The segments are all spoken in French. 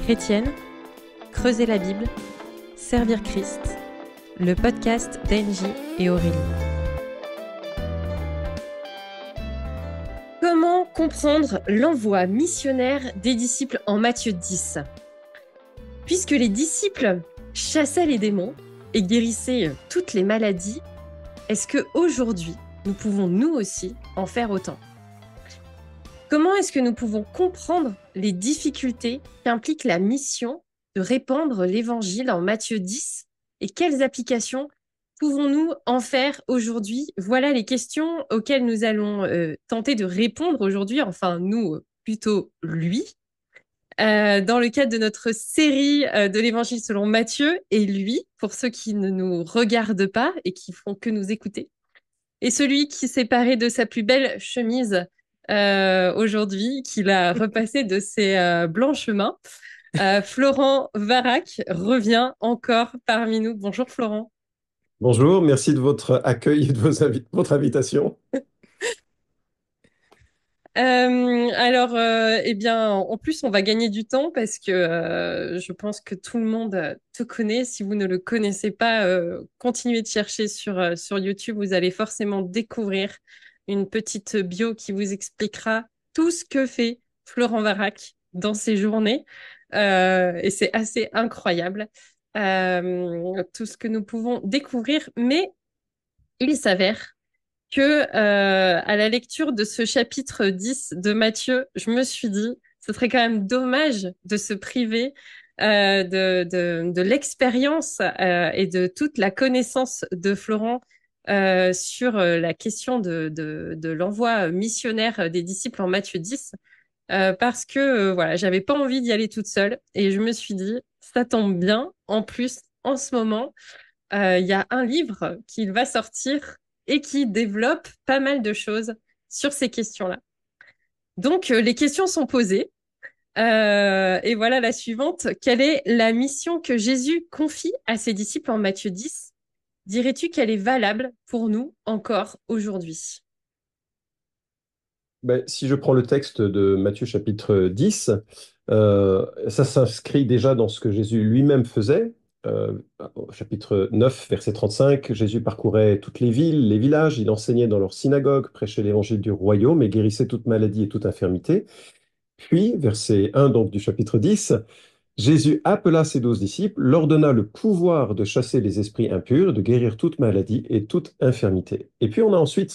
chrétienne, creuser la Bible, servir Christ, le podcast d'Angie et Aurélie. Comment comprendre l'envoi missionnaire des disciples en Matthieu 10 ? Puisque les disciples chassaient les démons et guérissaient toutes les maladies, est-ce qu'aujourd'hui, nous pouvons nous aussi en faire autant ? Comment est-ce que nous pouvons comprendre les difficultés qu'implique la mission de répandre l'évangile en Matthieu 10 et quelles applications pouvons-nous en faire aujourd'hui ? Voilà les questions auxquelles nous allons tenter de répondre aujourd'hui, enfin nous, plutôt lui, dans le cadre de notre série de l'évangile selon Matthieu et lui, pour ceux qui ne nous regardent pas et qui font que nous écouter. Et celui qui s'est paré de sa plus belle chemise aujourd'hui, qu'il a repassé de ses blanches mains. Florent Varac revient encore parmi nous. Bonjour Florent. Bonjour, merci de votre accueil et de votre invitation. Eh bien, en plus, on va gagner du temps parce que je pense que tout le monde te connaît. Si vous ne le connaissez pas, continuez de chercher sur YouTube. Vous allez forcément découvrir une petite bio qui vous expliquera tout ce que fait Florent Varac dans ses journées. Et c'est assez incroyable, tout ce que nous pouvons découvrir. Mais il s'avère que à la lecture de ce chapitre 10 de Matthieu, je me suis dit, ce serait quand même dommage de se priver de l'expérience et de toute la connaissance de Florent sur la question de l'envoi missionnaire des disciples en Matthieu 10, parce que voilà, j'avais pas envie d'y aller toute seule et je me suis dit, ça tombe bien. En plus, en ce moment, il y a un livre qui va sortir et qui développe pas mal de choses sur ces questions-là. Donc, les questions sont posées. Et voilà la suivante. Quelle est la mission que Jésus confie à ses disciples en Matthieu 10 ? Dirais-tu qu'elle est valable pour nous encore aujourd'hui ? Si je prends le texte de Matthieu chapitre 10, ça s'inscrit déjà dans ce que Jésus lui-même faisait. Au chapitre 9, verset 35, Jésus parcourait toutes les villes, les villages, il enseignait dans leurs synagogues, prêchait l'évangile du royaume et guérissait toute maladie et toute infirmité. Puis, verset 1 donc, du chapitre 10, Jésus appela ses 12 disciples, leur donna le pouvoir de chasser les esprits impurs, de guérir toute maladie et toute infirmité. Et puis on a ensuite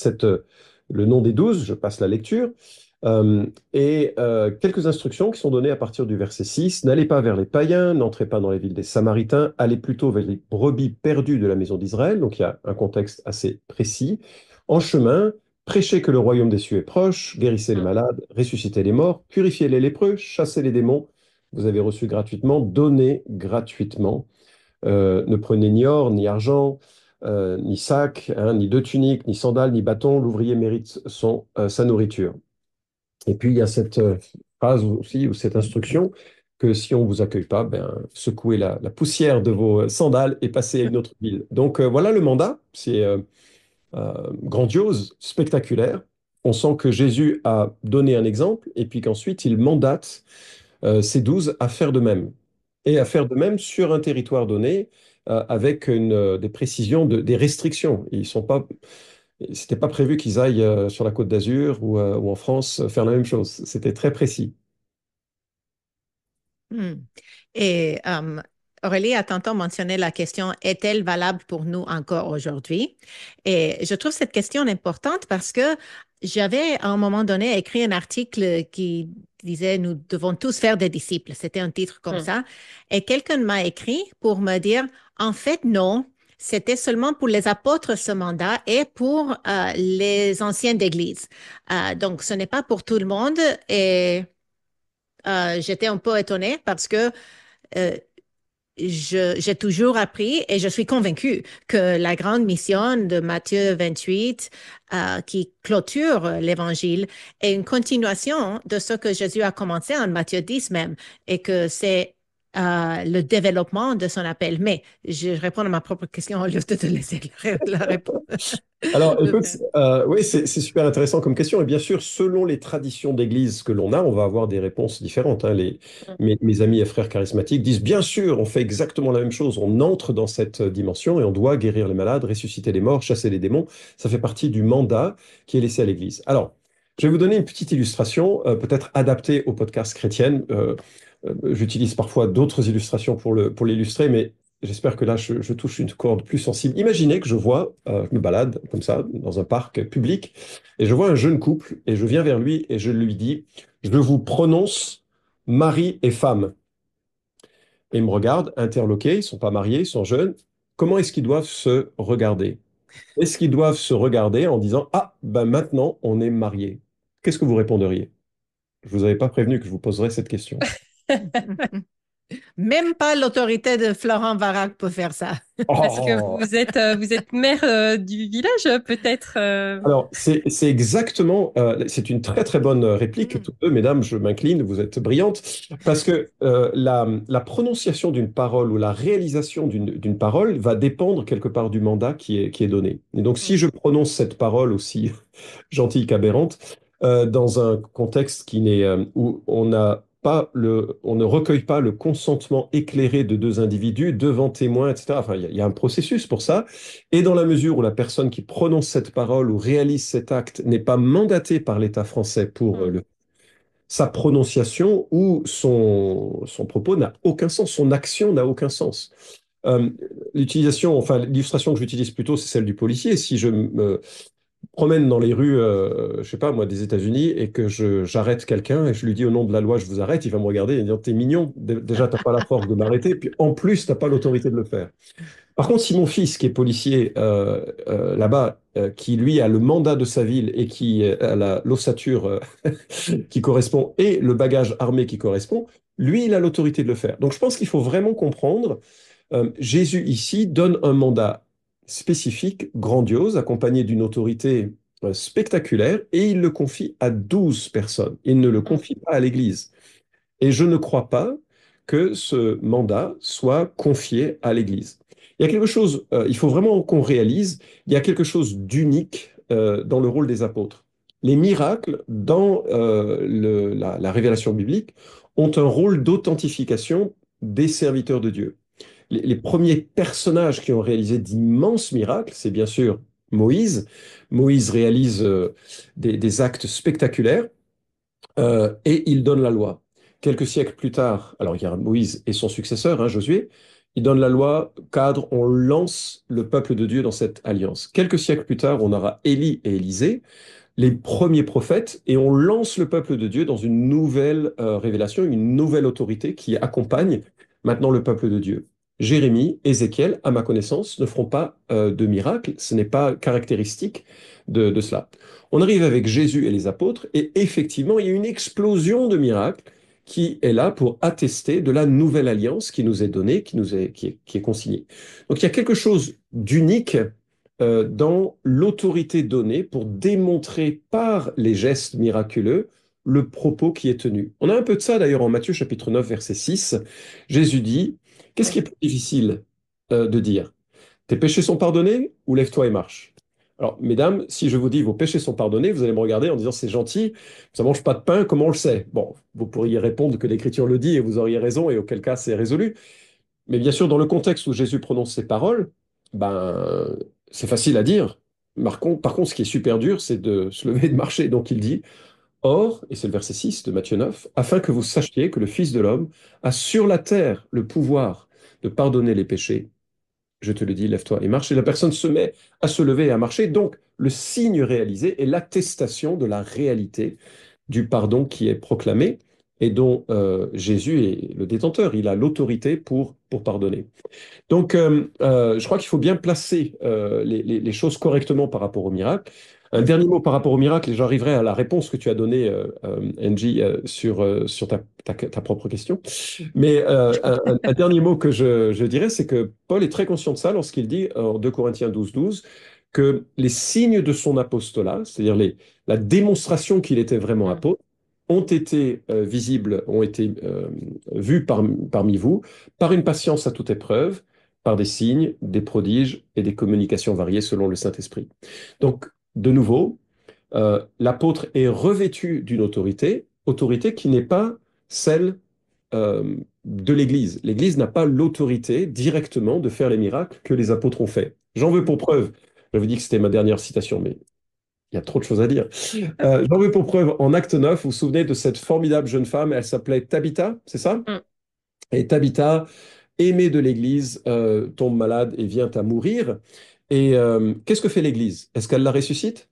le nom des 12, je passe la lecture, quelques instructions qui sont données à partir du verset 6. N'allez pas vers les païens, n'entrez pas dans les villes des Samaritains, allez plutôt vers les brebis perdues de la maison d'Israël. Donc il y a un contexte assez précis. En chemin, prêchez que le royaume des cieux est proche, guérissez les malades, ressuscitez les morts, purifiez les lépreux, chassez les démons. Vous avez reçu gratuitement, donnez gratuitement. Ne prenez ni or, ni argent, ni sac, ni deux tuniques, ni sandales, ni bâton. L'ouvrier mérite sa nourriture. Et puis, il y a cette phrase aussi, ou cette instruction, que si on ne vous accueille pas, secouez la poussière de vos sandales et passez à une autre ville. Donc, voilà le mandat. C'est grandiose, spectaculaire. On sent que Jésus a donné un exemple et puis qu'ensuite, il mandate ces 12 à faire de même. Et à faire de même sur un territoire donné, avec des précisions, des restrictions. C'était pas prévu qu'ils aillent sur la Côte d'Azur ou en France faire la même chose. C'était très précis. Hmm. Et Aurélie a tantôt mentionné la question, est-elle valable pour nous encore aujourd'hui? Et je trouve cette question importante parce que j'avais à un moment donné écrit un article qui disait, nous devons tous faire des disciples. C'était un titre comme ça. Et quelqu'un m'a écrit pour me dire, en fait, non. C'était seulement pour les apôtres ce mandat et pour les anciens d'Église. Donc, ce n'est pas pour tout le monde. Et j'étais un peu étonnée parce que euh, j'ai toujours appris et je suis convaincue que la grande mission de Matthieu 28, qui clôture l'Évangile, est une continuation de ce que Jésus a commencé en Matthieu 10 même, et que c'est le développement de son appel. Mais je réponds à ma propre question au lieu de te laisser la réponse. Alors, écoute, oui, c'est super intéressant comme question. Et bien sûr, selon les traditions d'église que l'on a, on va avoir des réponses différentes, hein. Mes amis et frères charismatiques disent, bien sûr, on fait exactement la même chose. On entre dans cette dimension et on doit guérir les malades, ressusciter les morts, chasser les démons. Ça fait partie du mandat qui est laissé à l'église. Alors, je vais vous donner une petite illustration, peut-être adaptée au podcast chrétien. J'utilise parfois d'autres illustrations pour l'illustrer, mais j'espère que là, je touche une corde plus sensible. Imaginez que je me balade comme ça dans un parc public et je vois un jeune couple et je viens vers lui et je lui dis, je vous prononce mari et femme. Et il me regarde, interloqué, ils ne sont pas mariés, ils sont jeunes. Comment est-ce qu'ils doivent se regarder? Est-ce qu'ils doivent se regarder en disant, ah, ben maintenant, on est mariés? Qu'est-ce que vous réponderiez? Je vous avais pas prévenu que je vous poserais cette question. Même pas l'autorité de Florent Varac peut faire ça. Parce que Oh! vous êtes maire du village, peut-être. Alors, c'est exactement, c'est une très très bonne réplique, Mm. toutes deux, mesdames, je m'incline, vous êtes brillantes, parce que la prononciation d'une parole ou la réalisation d'une parole va dépendre quelque part du mandat qui est donné. Et donc, si je prononce cette parole aussi gentille qu'aberrante, dans un contexte où on ne recueille pas le consentement éclairé de deux individus devant témoins, etc. Enfin, il y a un processus pour ça. Et dans la mesure où la personne qui prononce cette parole ou réalise cet acte n'est pas mandatée par l'État français pour sa prononciation ou son propos n'a aucun sens, son action n'a aucun sens. Euh, l'illustration que j'utilise plutôt, c'est celle du policier. Si je me promène dans les rues, je sais pas moi, des États-Unis et que j'arrête quelqu'un et je lui dis au nom de la loi, je vous arrête, il va me regarder et me dire, t'es mignon, déjà, t'as pas la force de m'arrêter, puis en plus, t'as pas l'autorité de le faire. Par contre, si mon fils, qui est policier là-bas, qui lui a le mandat de sa ville et qui a l'ossature qui correspond et le bagage armé qui correspond, lui, il a l'autorité de le faire. Donc je pense qu'il faut vraiment comprendre, Jésus ici donne un mandat spécifique, grandiose, accompagné d'une autorité spectaculaire, et il le confie à 12 personnes. Il ne le confie pas à l'Église. Et je ne crois pas que ce mandat soit confié à l'Église. Il y a quelque chose, il faut vraiment qu'on réalise, il y a quelque chose d'unique dans le rôle des apôtres. Les miracles dans la révélation biblique ont un rôle d'authentification des serviteurs de Dieu. Les premiers personnages qui ont réalisé d'immenses miracles, c'est bien sûr Moïse. Moïse réalise des actes spectaculaires. Et il donne la loi. Quelques siècles plus tard, alors il y a Moïse et son successeur, hein, Josué, il donne la loi, cadre, on lance le peuple de Dieu dans cette alliance. Quelques siècles plus tard, on aura Élie et Élisée, les premiers prophètes, et on lance le peuple de Dieu dans une nouvelle révélation, une nouvelle autorité qui accompagne maintenant le peuple de Dieu. Jérémie, Ézéchiel, à ma connaissance, ne feront pas de miracles, ce n'est pas caractéristique de cela. On arrive avec Jésus et les apôtres, et effectivement, il y a une explosion de miracles qui est là pour attester de la nouvelle alliance qui nous est donnée, qui est consignée. Donc il y a quelque chose d'unique dans l'autorité donnée pour démontrer par les gestes miraculeux le propos qui est tenu. On a un peu de ça d'ailleurs en Matthieu chapitre 9, verset 6. Jésus dit, qu'est-ce qui est plus difficile de dire? Tes péchés sont pardonnés ou lève-toi et marche? Alors, mesdames, si je vous dis vos péchés sont pardonnés, vous allez me regarder en disant c'est gentil, ça mange pas de pain, comment on le sait? Bon, vous pourriez répondre que l'Écriture le dit et vous auriez raison et auquel cas c'est résolu. Mais bien sûr, dans le contexte où Jésus prononce ces paroles, ben, c'est facile à dire. Par contre, ce qui est super dur, c'est de se lever et de marcher. Donc il dit, Or, et c'est le verset 6 de Matthieu 9, afin que vous sachiez que le Fils de l'homme a sur la terre le pouvoir de pardonner les péchés. Je te le dis, lève-toi et marche. Et la personne se met à se lever et à marcher. Donc, le signe réalisé est l'attestation de la réalité du pardon qui est proclamé et dont Jésus est le détenteur. Il a l'autorité pour pardonner. Donc, je crois qu'il faut bien placer les choses correctement par rapport au miracle. Un dernier mot par rapport au miracle, et j'arriverai à la réponse que tu as donnée, Angie, sur ta propre question. Mais un dernier mot que je dirais, c'est que Paul est très conscient de ça lorsqu'il dit en 2 Corinthiens 12, que les signes de son apostolat, c'est-à-dire la démonstration qu'il était vraiment apôtre, ont été visibles, ont été vus parmi vous, par une patience à toute épreuve, par des signes, des prodiges et des communications variées selon le Saint-Esprit. Donc, de nouveau, l'apôtre est revêtu d'une autorité, autorité qui n'est pas celle de l'Église. L'Église n'a pas l'autorité directement de faire les miracles que les apôtres ont fait. J'en veux pour preuve, je vous dis que c'était ma dernière citation, mais il y a trop de choses à dire. J'en veux pour preuve, en Acte 9, vous vous souvenez de cette formidable jeune femme, elle s'appelait Tabitha, c'est ça? Mm. Et Tabitha, aimée de l'Église, tombe malade et vient à mourir. Et qu'est-ce que fait l'Église? Est-ce qu'elle la ressuscite?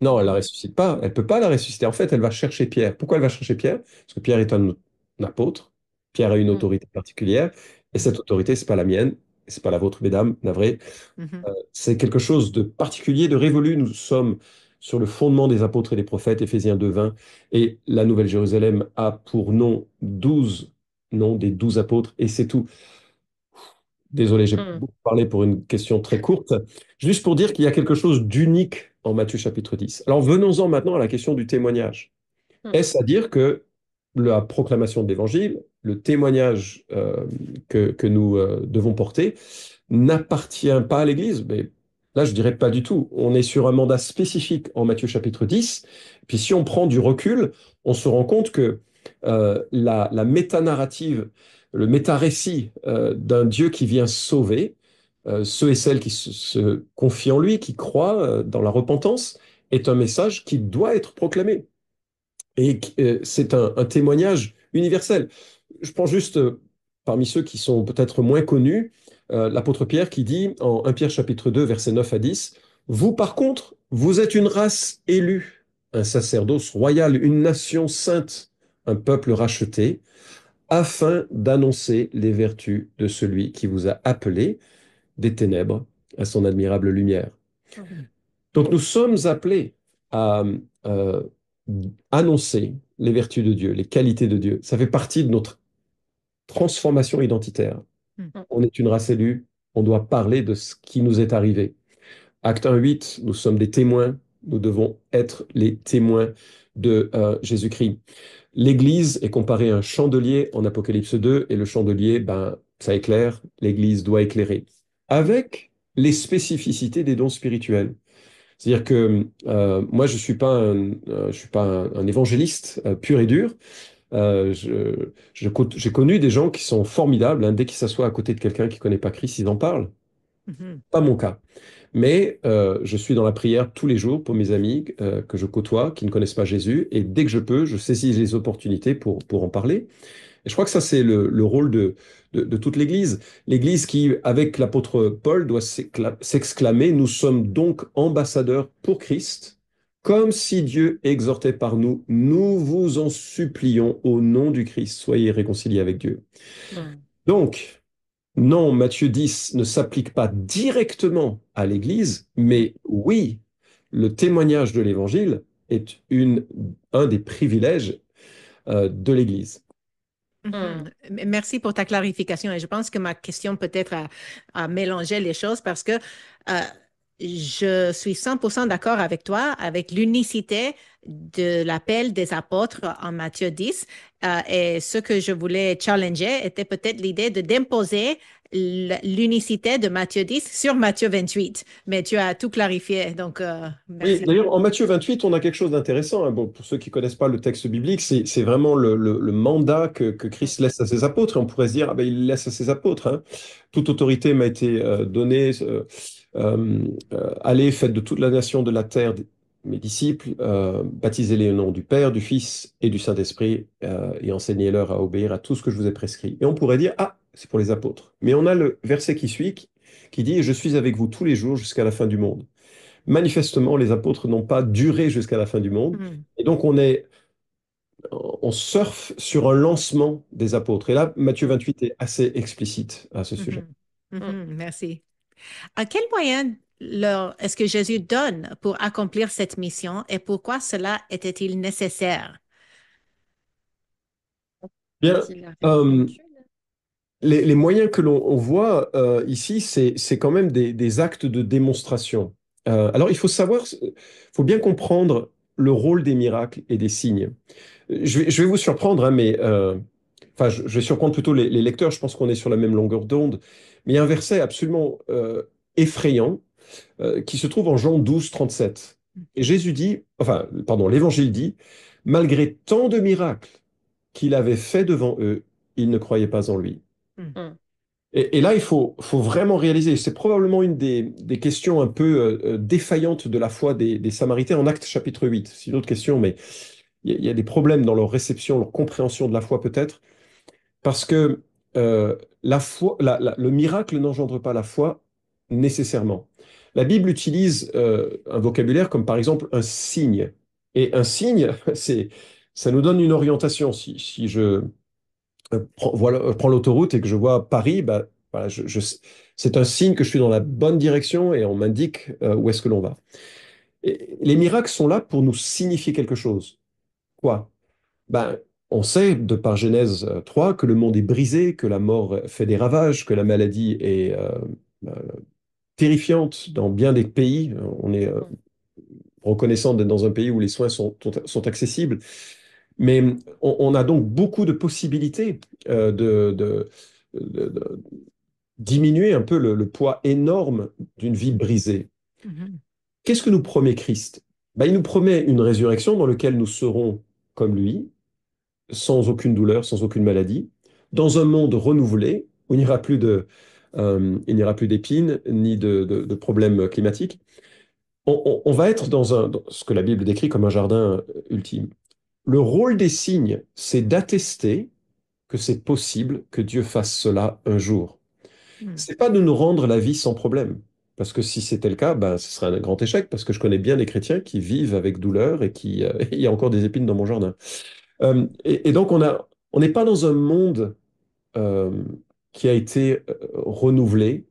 Non, elle la Non. ressuscite pas. Elle peut pas la ressusciter. En fait, elle va chercher Pierre. Pourquoi elle va chercher Pierre? Parce que Pierre est un apôtre. Pierre a une Mm. autorité particulière. Et cette Mhm. autorité, c'est pas la mienne. C'est pas la vôtre, mesdames, navré. Mhm. C'est quelque chose de particulier, de révolu. Nous sommes sur le fondement des apôtres et des prophètes, Éphésiens 2:20. Et la Nouvelle Jérusalem a pour nom 12 noms des 12 apôtres. Et c'est tout. Désolé, j'ai Mm. beaucoup parlé pour une question très courte. Juste pour dire qu'il y a quelque chose d'unique en Matthieu chapitre 10. Alors venons-en maintenant à la question du témoignage. Mm. Est-ce à dire que la proclamation de l'Évangile, le témoignage que nous devons porter, n'appartient pas à l'Église? Mais là, je dirais pas du tout. On est sur un mandat spécifique en Matthieu chapitre 10. Puis si on prend du recul, on se rend compte que la méta-narrative, le méta-récit d'un Dieu qui vient sauver ceux et celles qui se confient en lui, qui croient dans la repentance, est un message qui doit être proclamé. Et c'est un témoignage universel. Je prends juste, parmi ceux qui sont peut-être moins connus, l'apôtre Pierre qui dit en 1 Pierre chapitre 2, versets 9 à 10, vous par contre, vous êtes une race élue, un sacerdoce royal, une nation sainte, un peuple racheté, afin d'annoncer les vertus de celui qui vous a appelé des ténèbres à son admirable lumière. Mm. Donc nous sommes appelés à euh, annoncer les vertus de Dieu, les qualités de Dieu. Ça fait partie de notre transformation identitaire. Mhm. On est une race élue, on doit parler de ce qui nous est arrivé. Acte 1:8, nous sommes des témoins, nous devons être les témoins de Jésus-Christ. L'Église est comparée à un chandelier en Apocalypse 2, et le chandelier, ben, ça éclaire, l'Église doit éclairer, avec les spécificités des dons spirituels. C'est-à-dire que moi, je suis pas un évangéliste pur et dur. J'ai connu des gens qui sont formidables, hein. Dès qu'ils s'assoient à côté de quelqu'un qui ne connaît pas Christ, ils en parlent. Mhm. Pas mon cas. Mais je suis dans la prière tous les jours pour mes amis que je côtoie, qui ne connaissent pas Jésus. Et dès que je peux, je saisis les opportunités pour en parler. Et je crois que ça, c'est le rôle de toute l'Église. L'Église qui, avec l'apôtre Paul, doit s'exclamer, nous sommes donc ambassadeurs pour Christ, comme si Dieu exhortait par nous, nous vous en supplions au nom du Christ, soyez réconciliés avec Dieu. Mm. Donc, non, Matthieu 10 ne s'applique pas directement à l'Église, mais oui, le témoignage de l'Évangile est un des privilèges de l'Église. Mhm. Mm. Merci pour ta clarification. Et je pense que ma question peut-être a mélangé les choses parce que je suis 100% d'accord avec toi, avec l'unicité de l'appel des apôtres en Matthieu 10. Et ce que je voulais challenger était peut-être l'idée d'imposer l'unicité de Matthieu 10 sur Matthieu 28. Mais tu as tout clarifié, donc Oui, merci. d'ailleurs, en Matthieu 28, on a quelque chose d'intéressant, hein. Bon, pour ceux qui connaissent pas le texte biblique, c'est vraiment le mandat que Mm. Christ laisse à ses apôtres. Et on pourrait se dire, ah ben, il laisse à ses apôtres, hein. Toute autorité m'a été donnée. Allez, faites de toute la nation de la terre mes disciples, baptisez-les au nom du Père, du Fils et du Saint-Esprit, et enseignez-leur à obéir à tout ce que je vous ai prescrit. Et on pourrait dire, ah, c'est pour les apôtres. Mais on a le verset qui suit qui dit, je suis avec vous tous les jours jusqu'à la fin du monde. Manifestement, les apôtres n'ont pas duré jusqu'à la fin du monde. Mhm. Et donc, on surfe sur un lancement des apôtres. Et là, Matthieu 28 est assez explicite à ce sujet. Mhm. Mm. Mhm. Merci. À quel moyen est-ce que Jésus donne pour accomplir cette mission et pourquoi cela était-il nécessaire? Bien, Dit la euh, plénitude. les moyens que l'on voit ici, c'est quand même des actes de démonstration. Alors, il faut savoir, il faut bien comprendre le rôle des miracles et des signes. Je vais vous surprendre, hein, mais enfin, je vais surprendre plutôt les lecteurs. Je pense qu'on est sur la même longueur d'onde. Mais il y a un verset absolument effrayant qui se trouve en Jean 12, 37. Et Jésus dit, enfin, pardon, l'Évangile dit, malgré tant de miracles qu'il avait fait devant eux, ils ne croyaient pas en lui. Mm. Mm. Et là, il faut vraiment réaliser, c'est probablement une des questions un peu défaillantes de la foi des Samaritains en Actes chapitre 8. C'est une autre question, mais il y a des problèmes dans leur réception, leur compréhension de la foi peut-être, parce que la foi, le miracle n'engendre pas la foi nécessairement. La Bible utilise un vocabulaire comme par exemple un signe. Et un signe, ça nous donne une orientation. Si je prends l'autoroute et que je vois Paris, bah, voilà, c'est un signe que je suis dans la bonne direction et on m'indique où est-ce que l'on va. Et les miracles sont là pour nous signifier quelque chose. Quoi? Ben, on sait, de par Genèse 3, que le monde est brisé, que la mort fait des ravages, que la maladie est euh, terrifiante dans bien des pays. On est reconnaissant d'être dans un pays où les soins sont accessibles. Mais on a donc beaucoup de possibilités de diminuer un peu le poids énorme d'une vie brisée. Mhm. Qu'est-ce que nous promet Christ? Ben, il nous promet une résurrection dans laquelle nous serons comme lui, sans aucune douleur, sans aucune maladie, dans un monde renouvelé où il n'y aura plus d'épines ni de problèmes climatiques. On va être dans ce que la Bible décrit comme un jardin ultime. Le rôle des signes, c'est d'attester que c'est possible que Dieu fasse cela un jour. Mm. C'est pas de nous rendre la vie sans problème. Parce que si c'était le cas, ben, ce serait un grand échec, parce que je connais bien des chrétiens qui vivent avec douleur et qui, il y a encore des épines dans mon jardin. Et donc, on n'est pas dans un monde euh, qui a été renouvelé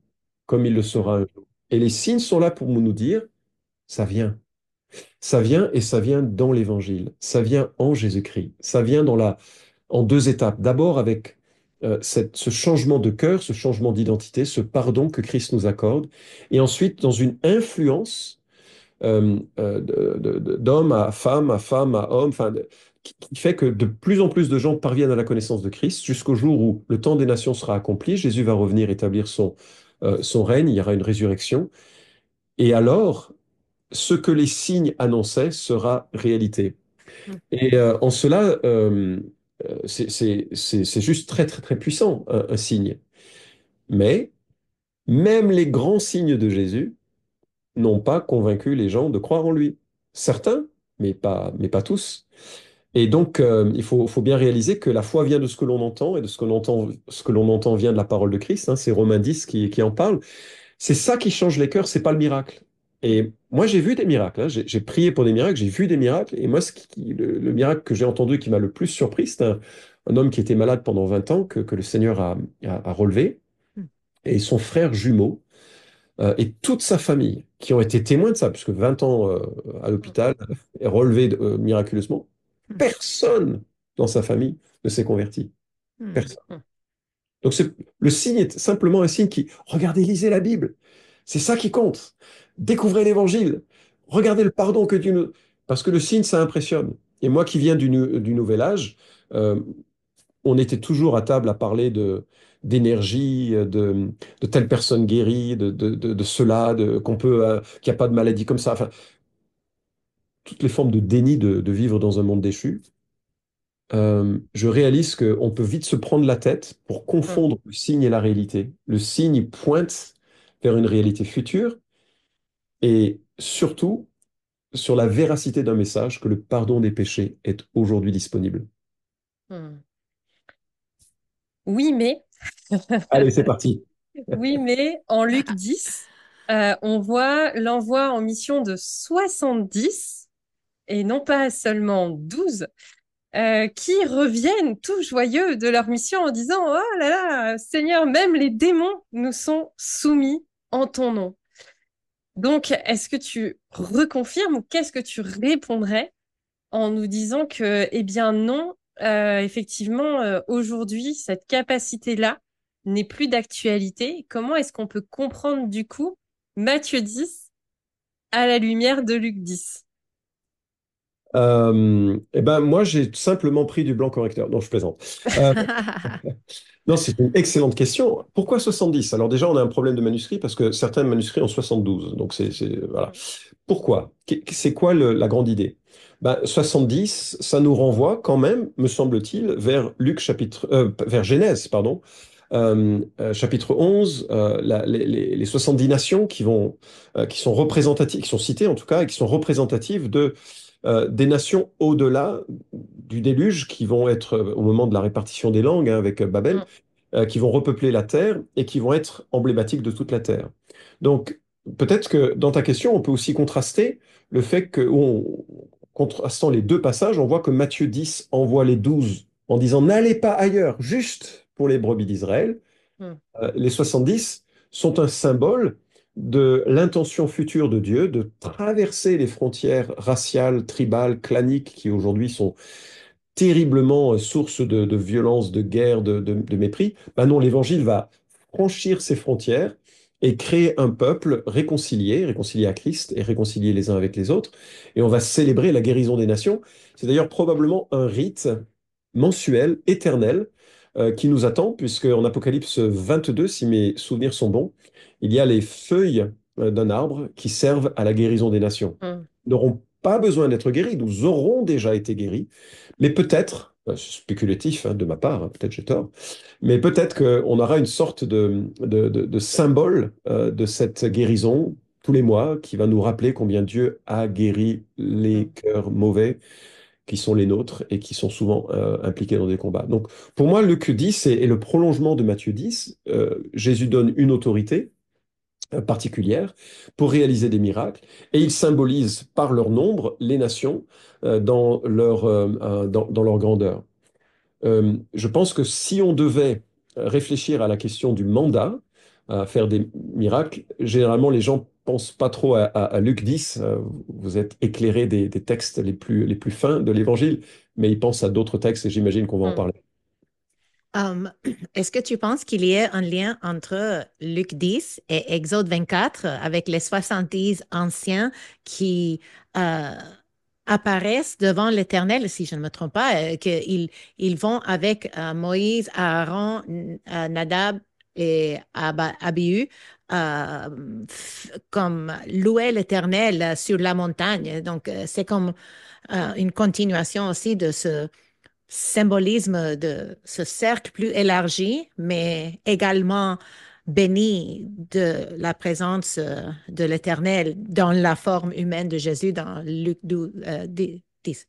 comme il le Mm. sera un jour. Et les signes sont là pour nous dire, ça vient. Ça vient et ça vient dans l'Évangile. Ça vient en Jésus-Christ. Ça vient en deux étapes. D'abord avec ce changement de cœur, ce changement d'identité, ce pardon que Christ nous accorde. Et ensuite, dans une influence d'homme à femme, à homme, enfin, qui fait que de plus en plus de gens parviennent à la connaissance de Christ jusqu'au jour où le temps des nations sera accompli. Jésus va revenir établir son règne, il y aura une résurrection. Et alors, ce que les signes annonçaient sera réalité. Mm. Et en cela, c'est juste très, très, très puissant, un signe. Mais même les grands signes de Jésus n'ont pas convaincu les gens de croire en lui. Certains, mais pas tous. Et donc, il faut bien réaliser que la foi vient de ce que l'on entend, et de ce que l'on entend vient de la parole de Christ, hein, c'est Romains 10 qui en parle. C'est ça qui change les cœurs, c'est pas le miracle. Et moi, j'ai vu des miracles, hein. J'ai prié pour des miracles, j'ai vu des miracles. Et moi, le miracle que j'ai entendu qui m'a le plus surpris, c'est un homme qui était malade pendant 20 ans, que le Seigneur a relevé, Mm. et son frère jumeau, et toute sa famille, qui ont été témoins de ça, puisque 20 ans à l'hôpital, et relevé miraculeusement, Mm. personne dans sa famille ne s'est converti. Mm. Personne. Donc le signe est simplement un signe qui, regardez, lisez la Bible. C'est ça qui compte. Découvrez l'Évangile. Regardez le pardon que Dieu nous... Parce que le signe, ça impressionne. Et moi qui viens du Nouvel Âge, euh, on était toujours à table à parler d'énergie, de telle personne guérie, de cela, qu'il n'y a pas de maladie comme ça. Enfin, toutes les formes de déni de vivre dans un monde déchu. Je réalise qu'on peut vite se prendre la tête pour Mm. confondre le signe et la réalité. Le signe il pointe vers une réalité future et surtout sur la véracité d'un message que le pardon des péchés est aujourd'hui disponible. Mm. Oui, mais, Allez, c'est parti. oui, mais en Luc 10, on voit l'envoi en mission de 70 et non pas seulement 12 qui reviennent tout joyeux de leur mission en disant, oh là là, Seigneur, même les démons nous sont soumis en ton nom. Donc, est-ce que tu reconfirmes ou qu'est-ce que tu répondrais en nous disant que, eh bien non, effectivement, aujourd'hui, cette capacité-là n'est plus d'actualité. Comment est-ce qu'on peut comprendre du coup Matthieu 10 à la lumière de Luc 10? Eh ben, moi, j'ai simplement pris du blanc correcteur. Non, je plaisante. Euh, non, c'est une excellente question. Pourquoi 70? Alors déjà, on a un problème de manuscrit parce que certains manuscrits ont 72. Donc, voilà. Pourquoi? C'est quoi la grande idée? Ben, 70, ça nous renvoie quand même, me semble-t-il, vers vers Genèse, pardon, chapitre 11, les 70 nations qui sont représentatives, qui sont citées en tout cas, et qui sont représentatives des nations au-delà du déluge, qui vont être, au moment de la répartition des langues, hein, avec Babel, Mm. qui vont repeupler la terre et qui vont être emblématiques de toute la terre. Donc, peut-être que dans ta question, on peut aussi contraster le fait que, contrastant les deux passages, on voit que Matthieu 10 envoie les 12 en disant n'allez pas ailleurs, juste pour les brebis d'Israël. Mm. Les 70 sont un symbole de l'intention future de Dieu de traverser les frontières raciales, tribales, claniques qui aujourd'hui sont terriblement source de violence, de guerre, de mépris. Ben non, l'Évangile va franchir ces frontières et créer un peuple réconcilié, réconcilié à Christ et réconcilié les uns avec les autres. Et on va célébrer la guérison des nations. C'est d'ailleurs probablement un rite mensuel, éternel, qui nous attend, puisque en Apocalypse 22, si mes souvenirs sont bons, il y a les feuilles d'un arbre qui servent à la guérison des nations. Mm. Nous n'aurons pas besoin d'être guéris, nous aurons déjà été guéris, mais peut-être, c'est spéculatif hein, de ma part, hein, peut-être j'ai tort, mais peut-être qu'on aura une sorte de symbole de cette guérison tous les mois qui va nous rappeler combien Dieu a guéri les Mm. cœurs mauvais qui sont les nôtres et qui sont souvent impliqués dans des combats. Donc pour moi, Luc 10 est le prolongement de Matthieu 10. Jésus donne une autorité particulière pour réaliser des miracles et il symbolise par leur nombre les nations dans leur grandeur. Je pense que si on devait réfléchir à la question du mandat, à faire des miracles, généralement les gens pensent pas trop à Luc 10. Vous êtes éclairé des textes les plus fins de l'Évangile, mais ils pensent à d'autres textes et j'imagine qu'on va en Mm. parler. Um, est-ce que tu penses qu'il y a un lien entre Luc 10 et Exode 24 avec les 70 anciens qui euh, apparaissent devant l'Éternel, si je ne me trompe pas, ils vont avec Moïse, Aaron, Nadab et Abihu comme louer l'Éternel sur la montagne. Donc, c'est comme une continuation aussi de ce symbolisme de ce cercle plus élargi, mais également béni de la présence de l'Éternel dans la forme humaine de Jésus dans Luc 12, 10.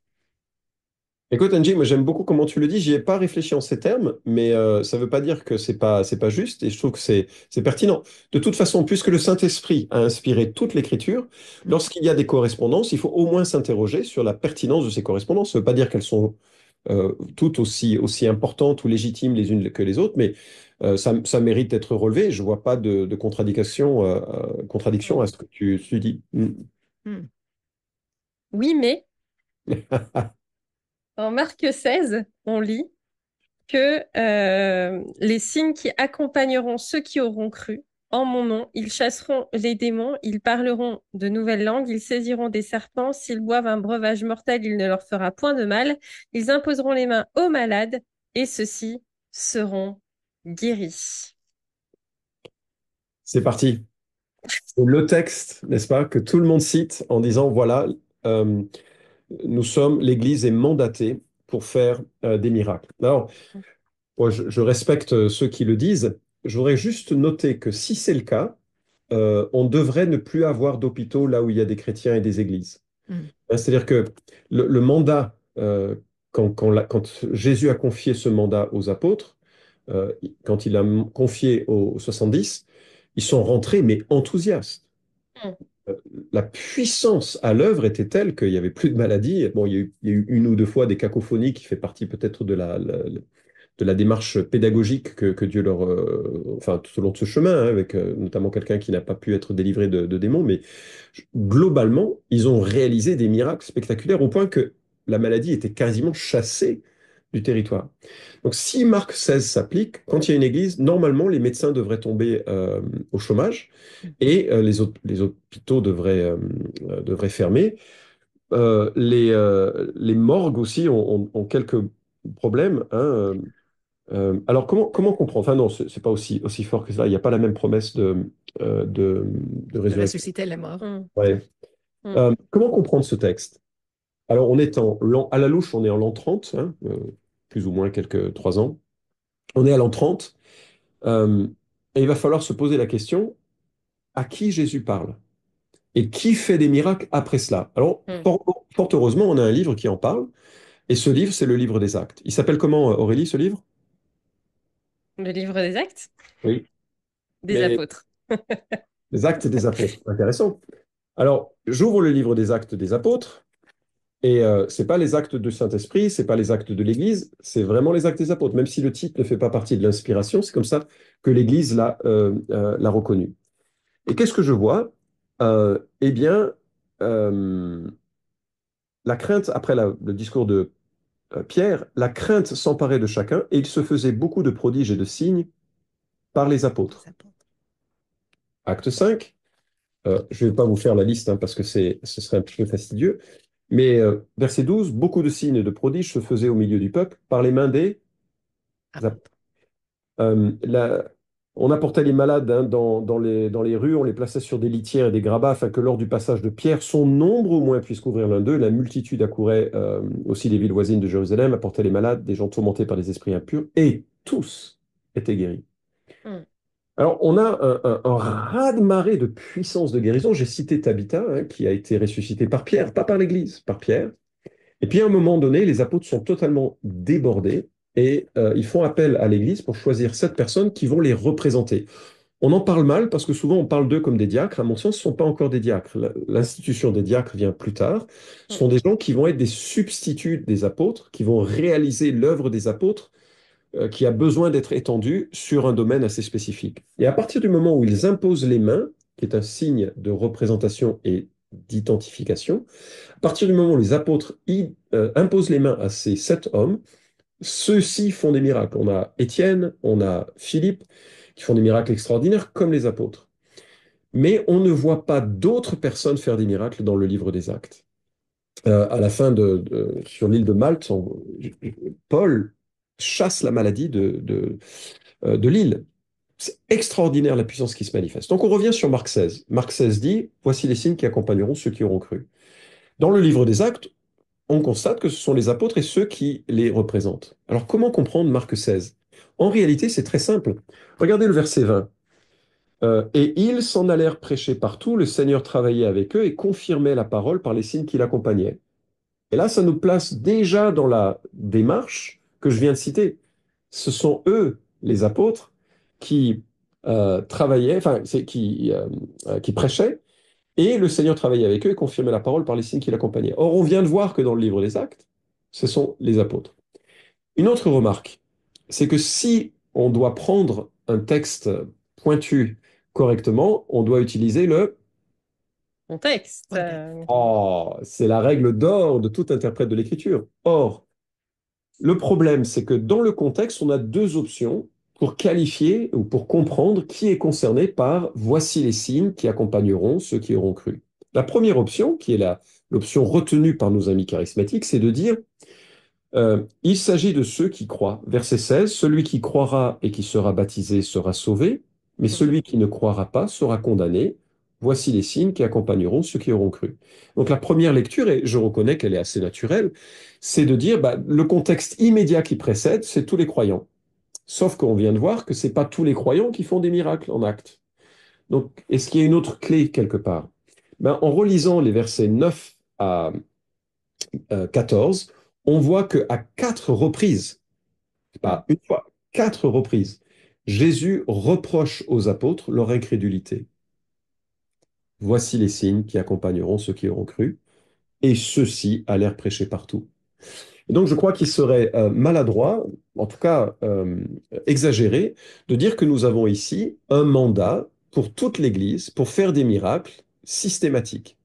Écoute, Angie, moi j'aime beaucoup comment tu le dis. J'y ai pas réfléchi en ces termes, mais ça veut pas dire que c'est pas juste. Et je trouve que c'est pertinent. De toute façon, puisque le Saint-Esprit a inspiré toute l'Écriture, Mm. lorsqu'il y a des correspondances, il faut au moins s'interroger sur la pertinence de ces correspondances. Ça veut pas dire qu'elles sont toutes aussi importantes ou légitimes les unes que les autres, mais ça mérite d'être relevé. Je vois pas de contradiction Mm. à ce que tu dis. Mm. Mm. Oui, mais en Marc 16, on lit que les signes qui accompagneront ceux qui auront cru en mon nom, ils chasseront les démons, ils parleront de nouvelles langues, ils saisiront des serpents, s'ils boivent un breuvage mortel, il ne leur fera point de mal, ils imposeront les mains aux malades, et ceux-ci seront guéris. C'est parti. C'est le texte, n'est-ce pas, que tout le monde cite en disant, voilà, euh, l'Église est mandatée pour faire des miracles. Alors, moi, je respecte ceux qui le disent. Je voudrais juste noter que si c'est le cas, on devrait ne plus avoir d'hôpitaux là où il y a des chrétiens et des églises. Mm. Hein, c'est-à-dire que le mandat, quand Jésus a confié ce mandat aux apôtres, quand il a confié aux 70, ils sont rentrés, mais enthousiastes. Mm. Euh, La puissance à l'œuvre était telle qu'il n'y avait plus de maladies. Bon, il y a eu une ou deux fois des cacophonies qui fait partie peut-être de la démarche pédagogique que Dieu leur, enfin, tout au long de ce chemin, hein, avec notamment quelqu'un qui n'a pas pu être délivré de démons, mais globalement, ils ont réalisé des miracles spectaculaires au point que la maladie était quasiment chassée du territoire. Donc, si Marc 16 s'applique, quand il y a une église, normalement, les médecins devraient tomber au chômage et les hôpitaux devraient fermer. les morgues aussi ont quelques problèmes, hein. Alors, comment comprendre? Enfin, non, c'est pas aussi fort que ça. Il n'y a pas la même promesse de de résurrection. ressusciter les morts. Ouais. Mm. Comment comprendre ce texte? Alors, on est à la louche, on est en l'an 30, hein, plus ou moins quelques 3 ans. On est à l'an 30, euh, et il va falloir se poser la question, à qui Jésus parle? Et qui fait des miracles après cela? Alors, Mm. fort heureusement, on a un livre qui en parle, et ce livre, c'est le livre des Actes. Il s'appelle comment, Aurélie, ce livre? Le livre des Actes Oui. des Mais Apôtres. les Actes des Apôtres, intéressant. Alors, j'ouvre le livre des Actes des Apôtres, et c'est pas les Actes du Saint-Esprit, c'est pas les Actes de l'Église, c'est vraiment les Actes des Apôtres. Même si le titre ne fait pas partie de l'inspiration, c'est comme ça que l'Église l'a reconnu. Et qu'est-ce que je vois? Eh bien, euh, la crainte, après le discours de Pierre, la crainte s'emparait de chacun, et il se faisait beaucoup de prodiges et de signes par les apôtres. Les apôtres. Acte 5. Je ne vais pas vous faire la liste, hein, parce que ce serait un petit peu fastidieux. Mais verset 12, beaucoup de signes et de prodiges se faisaient au milieu du peuple par les mains des apôtres. Apôtres. Euh, la- on apportait les malades, hein, dans les rues, on les plaçait sur des litières et des grabats afin que lors du passage de Pierre, son nombre au moins puisse couvrir l'un d'eux. La multitude accourait aussi des villes voisines de Jérusalem, apportait les malades, des gens tourmentés par des esprits impurs, et tous étaient guéris. Mm. Alors, on a un raz-de-marée de puissance de guérison. J'ai cité Tabitha, hein, qui a été ressuscitée par Pierre, pas par l'Église, par Pierre. Et puis, à un moment donné, les apôtres sont totalement débordés et ils font appel à l'Église pour choisir 7 personnes qui vont les représenter. On en parle mal parce que souvent on parle d'eux comme des diacres. À mon sens, ce ne sont pas encore des diacres. L'institution des diacres vient plus tard. Ce Mm. sont des gens qui vont être des substituts des apôtres, qui vont réaliser l'œuvre des apôtres, qui a besoin d'être étendue sur un domaine assez spécifique. Et à partir du moment où ils imposent les mains, qui est un signe de représentation et d'identification, à partir du moment où les apôtres imposent les mains à ces 7 hommes, ceux-ci font des miracles. On a Étienne, on a Philippe, qui font des miracles extraordinaires comme les apôtres. Mais on ne voit pas d'autres personnes faire des miracles dans le livre des Actes. À la fin sur l'île de Malte, Paul chasse la maladie de l'île. C'est extraordinaire la puissance qui se manifeste. Donc on revient sur Marc 16. Marc 16 dit, voici les signes qui accompagneront ceux qui auront cru. Dans le livre des Actes, on constate que ce sont les apôtres et ceux qui les représentent. Alors comment comprendre Marc 16? En réalité, c'est très simple. Regardez le verset 20. Et ils s'en allèrent prêcher partout, le Seigneur travaillait avec eux et confirmait la parole par les signes qui l'accompagnaient. Et là, ça nous place déjà dans la démarche que je viens de citer. Ce sont eux, les apôtres, qui travaillaient, enfin, qui prêchaient, et le Seigneur travaillait avec eux et confirmait la parole par les signes qui l'accompagnaient. Or, on vient de voir que dans le livre des Actes, ce sont les apôtres. Une autre remarque, c'est que si on doit prendre un texte pointu correctement, on doit utiliser le... Contexte. Contexte. Oh, c'est la règle d'or de tout interprète de l'écriture. Or, le problème, c'est que dans le contexte, on a 2 options pour qualifier ou pour comprendre qui est concerné par voici les signes qui accompagneront ceux qui auront cru. La première option, qui est l'option retenue par nos amis charismatiques, c'est de dire il s'agit de ceux qui croient. Verset 16, celui qui croira et qui sera baptisé sera sauvé, mais Mhm. celui qui ne croira pas sera condamné. Voici les signes qui accompagneront ceux qui auront cru. Donc la première lecture, et je reconnais qu'elle est assez naturelle, c'est de dire bah, le contexte immédiat qui précède, c'est tous les croyants. Sauf qu'on vient de voir que ce n'est pas tous les croyants qui font des miracles en acte. Donc, est-ce qu'il y a une autre clé quelque part? Ben, en relisant les versets 9 à 14, on voit qu'à 4 reprises, Mhm. pas une fois, 4 reprises, Jésus reproche aux apôtres leur incrédulité. Voici les signes qui accompagneront ceux qui auront cru, et ceux-ci allèrent prêcher partout. Et donc je crois qu'il serait maladroit, en tout cas exagéré, de dire que nous avons ici un mandat pour toute l'Église pour faire des miracles systématiques.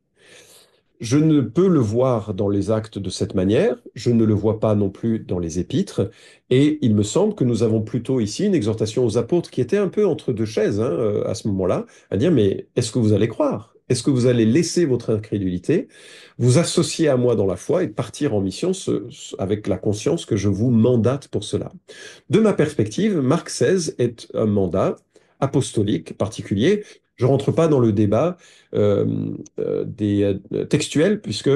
Je ne peux le voir dans les actes de cette manière, je ne le vois pas non plus dans les épîtres, et il me semble que nous avons plutôt ici une exhortation aux apôtres qui était un peu entre 2 chaises, hein, à ce moment-là, à dire mais est-ce que vous allez croire? Est-ce que vous allez laisser votre incrédulité vous associer à moi dans la foi et partir en mission avec la conscience que je vous mandate pour cela? De ma perspective, Marc XVI est un mandat apostolique particulier. Je rentre pas dans le débat des textuels, puisque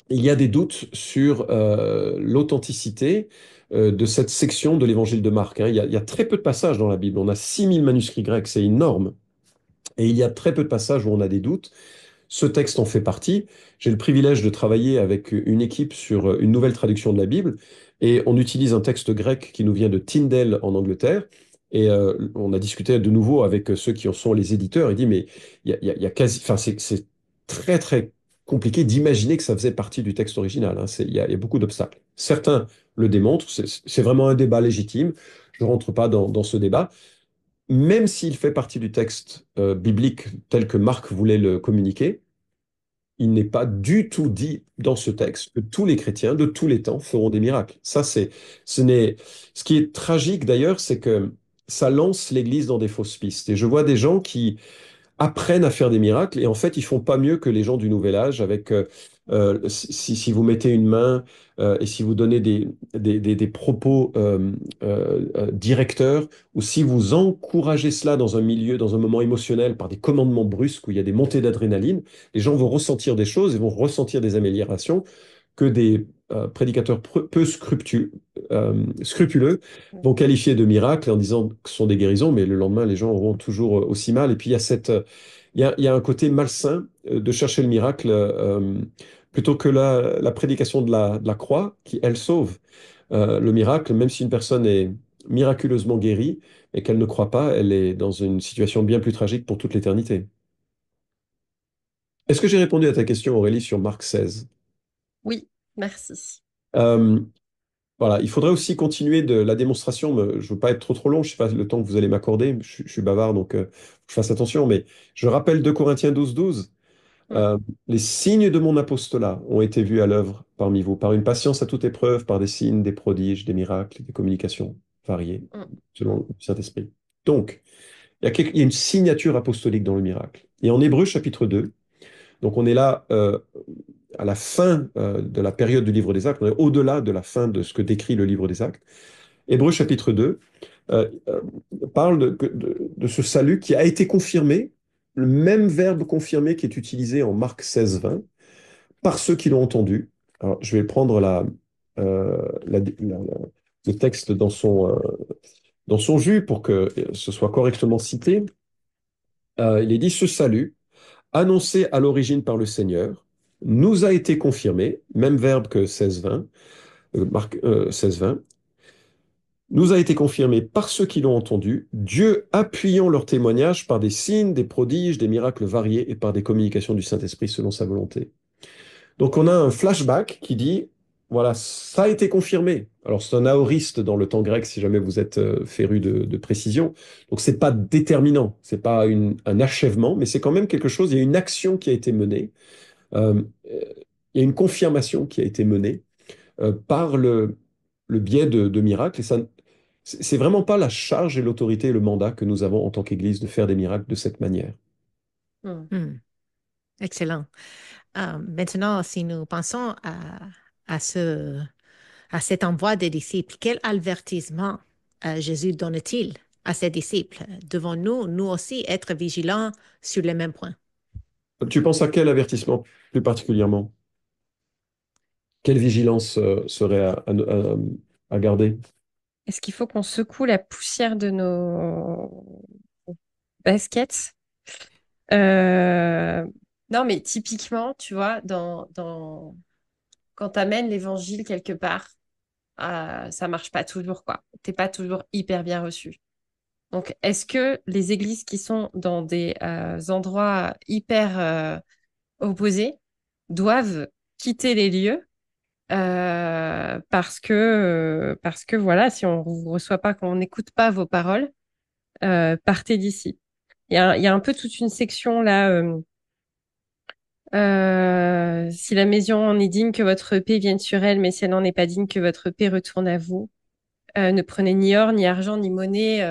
il y a des doutes sur l'authenticité de cette section de l'évangile de Marc, hein. Il y a très peu de passages dans la Bible. On a 6000 manuscrits grecs, c'est énorme. Et il y a très peu de passages où on a des doutes. Ce texte en fait partie. J'ai le privilège de travailler avec une équipe sur une nouvelle traduction de la Bible, et on utilise un texte grec qui nous vient de Tyndale en Angleterre. Et on a discuté de nouveau avec ceux qui en sont les éditeurs. Il dit, mais il y a quasi, enfin, c'est très très compliqué d'imaginer que ça faisait partie du texte original, hein. Il y a beaucoup d'obstacles. Certains le démontrent. C'est vraiment un débat légitime. Je ne rentre pas dans ce débat. Même s'il fait partie du texte biblique tel que Marc voulait le communiquer, il n'est pas du tout dit dans ce texte que tous les chrétiens de tous les temps feront des miracles. Ce qui est tragique d'ailleurs, c'est que ça lance l'Église dans des fausses pistes. Et je vois des gens qui apprennent à faire des miracles et en fait, ils font pas mieux que les gens du Nouvel Âge avec, si vous mettez une main et si vous donnez des propos directeurs, ou si vous encouragez cela dans un milieu, dans un moment émotionnel par des commandements brusques où il y a des montées d'adrénaline, les gens vont ressentir des choses et vont ressentir des améliorations que des prédicateurs peu scrupuleux vont qualifier de miracles en disant que ce sont des guérisons, mais le lendemain, les gens auront toujours aussi mal. Et puis, il y a un côté malsain de chercher le miracle plutôt que la prédication de la croix qui, elle, sauve. Le miracle, même si une personne est miraculeusement guérie et qu'elle ne croit pas, elle est dans une situation bien plus tragique pour toute l'éternité. Est-ce que j'ai répondu à ta question, Aurélie, sur Marc 16? Oui, merci. Euh, Voilà, il faudrait aussi continuer de la démonstration. Je veux pas être trop trop long, je sais pas le temps que vous allez m'accorder. Je suis bavard, donc je fasse attention. Mais je rappelle 2 Corinthiens 12, 12. Mm, euh, les signes de mon apostolat ont été vus à l'œuvre parmi vous, par une patience à toute épreuve, par des signes, des prodiges, des miracles, des communications variées, mm, selon mm, le Saint-Esprit. Donc, il y a une signature apostolique dans le miracle. Et en Hébreux chapitre 2, donc on est là à la fin de la période du livre des Actes, on est au-delà de la fin de ce que décrit le livre des Actes. Hébreux chapitre 2 euh, euh, parle de ce salut qui a été confirmé, le même verbe confirmé qui est utilisé en Marc 16, 20, par ceux qui l'ont entendu. Alors, je vais prendre le texte dans son jus pour que ce soit correctement cité. Il est dit, ce salut, annoncé à l'origine par le Seigneur, nous a été confirmé, même verbe que 16-20, Marc 16-20, nous a été confirmé par ceux qui l'ont entendu, Dieu appuyant leur témoignage par des signes, des prodiges, des miracles variés et par des communications du Saint-Esprit selon sa volonté. Donc on a un flashback qui dit, voilà, ça a été confirmé. Alors c'est un aoriste dans le temps grec, si jamais vous êtes féru de précision. Donc c'est pas déterminant, c'est pas un achèvement, mais c'est quand même quelque chose, il y a une action qui a été menée, il y a une confirmation qui a été menée par le biais de miracles. Et ça, c'est vraiment pas la charge et l'autorité et le mandat que nous avons en tant qu'Église de faire des miracles de cette manière. mm. Hmm, excellent. Maintenant, si nous pensons à à cet envoi des disciples, quel avertissement Jésus donne-t-il à ses disciples? Devons-nous, nous aussi, être vigilants sur les mêmes points? Tu penses à quel avertissement plus particulièrement? Quelle vigilance serait à garder? Est-ce qu'il faut qu'on secoue la poussière de nos baskets? Euh, Non, mais typiquement, tu vois, quand tu amènes l'évangile quelque part, ça marche pas toujours, quoi. T'es pas toujours hyper bien reçu. Donc, est-ce que les églises qui sont dans des endroits hyper opposés doivent quitter les lieux parce que voilà, si on vous reçoit pas, qu'on n'écoute pas vos paroles, partez d'ici. Il y a un peu toute une section là. Si la maison en est digne, que votre paix vienne sur elle, mais si elle n'en est pas digne, que votre paix retourne à vous. Ne prenez ni or, ni argent, ni monnaie,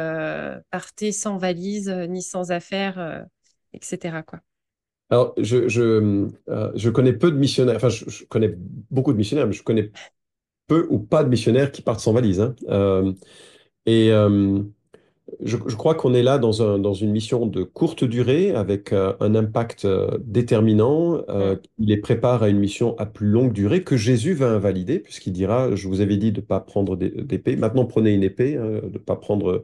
partez sans valise, ni sans affaires, etc., quoi. Alors, je connais peu de missionnaires, enfin, je connais beaucoup de missionnaires, mais je connais peu ou pas de missionnaires qui partent sans valise, hein. Et je crois qu'on est là dans une mission de courte durée avec un impact déterminant Mm. qui les prépare à une mission à plus longue durée que Jésus va invalider, puisqu'il dira, je vous avais dit de ne pas prendre d'épée, maintenant prenez une épée, hein, de ne pas prendre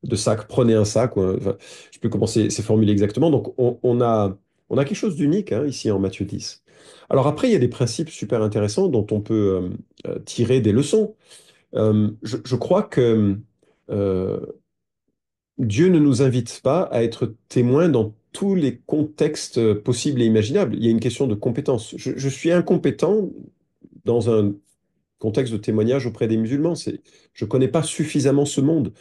de sac, prenez un sac. Enfin, je ne sais plus comment c'est formulé exactement. Donc on a quelque chose d'unique hein, ici en Matthieu 10. Alors après, il y a des principes super intéressants dont on peut tirer des leçons. Je crois que euh, Dieu ne nous invite pas à être témoins dans tous les contextes possibles et imaginables. Il y a une question de compétence. Je suis incompétent dans un contexte de témoignage auprès des musulmans. Je ne connais pas suffisamment ce monde.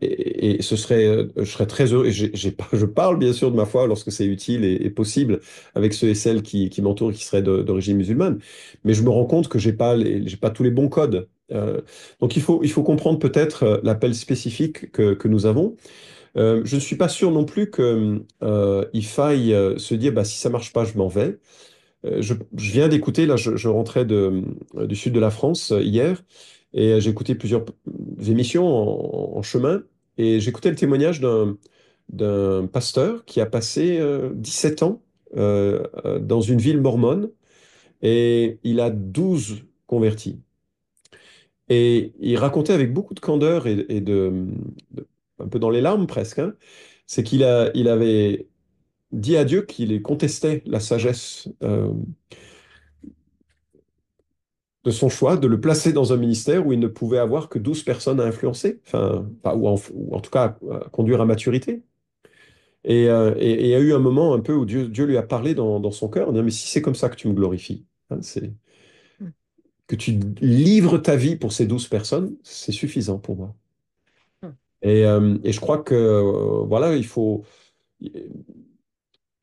Et je serais très heureux. Et je parle bien sûr de ma foi lorsque c'est utile et possible avec ceux et celles qui m'entourent et qui seraient d'origine musulmane. Mais je me rends compte que j'ai pas tous les bons codes. Donc il faut comprendre peut-être l'appel spécifique que nous avons. Je ne suis pas sûr non plus qu'il faille se dire bah, si ça marche pas, je m'en vais. Je viens d'écouter, là, je rentrais du sud de la France hier, et j'ai écouté plusieurs émissions en chemin, et j'écoutais le témoignage d'un pasteur qui a passé 17 ans dans une ville mormone, et il a 12 convertis. Et il racontait avec beaucoup de candeur un peu dans les larmes presque, hein, c'est il avait dit à Dieu qu'il contestait la sagesse de son choix de le placer dans un ministère où il ne pouvait avoir que 12 personnes à influencer, enfin, ou en tout cas à conduire à maturité. Et il y a eu un moment un peu où Dieu lui a parlé dans son cœur, en disant, mais si c'est comme ça que tu me glorifies, hein, c'est que tu livres ta vie pour ces 12 personnes, c'est suffisant pour moi. Et je crois que, voilà, il faut...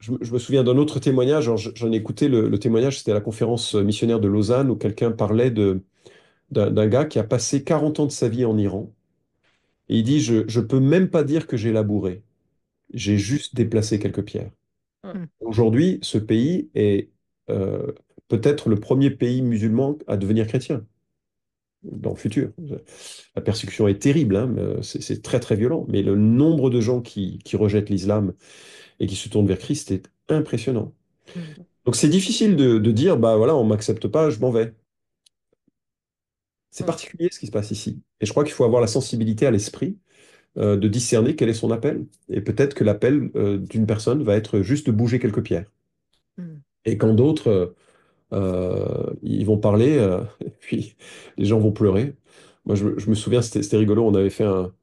Je me souviens d'un autre témoignage, alors j'en ai écouté le témoignage, c'était à la conférence missionnaire de Lausanne, où quelqu'un parlait d'un gars qui a passé 40 ans de sa vie en Iran. Et il dit, je peux même pas dire que j'ai labouré. J'ai juste déplacé quelques pierres. Mm. Mm. Aujourd'hui, ce pays est euh, peut-être le premier pays musulman à devenir chrétien dans le futur. La persécution est terrible, hein, mais, c'est très très violent. Mais le nombre de gens qui rejettent l'islam et qui se tournent vers Christ est impressionnant. Mm. Donc c'est difficile de dire, bah voilà, on m'accepte pas, je m'en vais. C'est Mm. particulier ce qui se passe ici. Et je crois qu'il faut avoir la sensibilité à l'esprit de discerner quel est son appel. Et peut-être que l'appel d'une personne va être juste de bouger quelques pierres. Mm. Et quand d'autres, ils vont parler, et puis les gens vont pleurer. Moi, je me souviens, c'était rigolo, on avait fait un